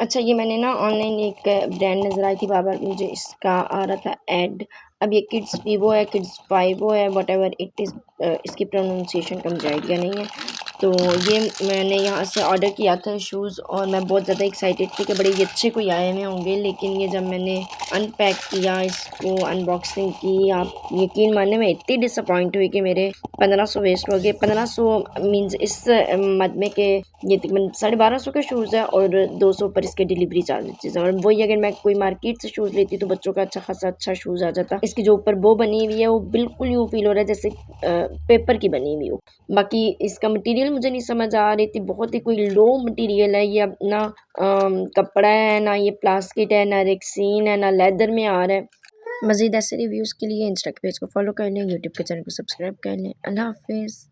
अच्छा, ये मैंने ना ऑनलाइन एक ब्रांड नज़र आई थी बार-बार मुझे इसका आ रहा था ऐड। अब ये किड्स वीवो है, किड्स फाइवो है, व्हाटएवर इट इज़ इसकी प्रोनंसिएशन का मुझे आइडिया नहीं है। तो ये मैंने यहाँ से ऑर्डर किया था शूज़ और मैं बहुत ज़्यादा एक्साइटेड थी कि बड़े ही अच्छे कोई आए हुए होंगे, लेकिन ये जब मैंने अनपैक किया, इसको अनबॉक्सिंग की, आप यकीन मानिए मैं इतनी डिसअपॉइंट हुई कि मेरे 1500 वेस्ट हो गए। 1500 मीन्स इस मद में कि ये तकरीबन 1250 के शूज़ है और 200 ऊपर इसके डिलीवरी चार्जेस हैं और वही अगर मैं कोई मार्केट से शूज़ लेती तो बच्चों का अच्छा खासा अच्छा शूज़ आ जाता। इसकी जो ऊपर बो बनी हुई है वो बिल्कुल यूँ फ़ील हो रहा है जैसे पेपर की बनी हुई हो। बाकी इसका मटीरियल मुझे नहीं समझ आ रही थी, बहुत ही कोई लो मटीरियल है ये, अब ना कपड़ा है, ना ये प्लास्टिक है, ना रेक्सीन है, ना लेदर में आ रहा है। मज़ीद ऐसे रिव्यूज़ के लिए इंस्टा के पेज को फ़ॉलो कर लें, यूट्यूब के चैनल को सब्सक्राइब कर लें। अल्लाह हाफ़िज़।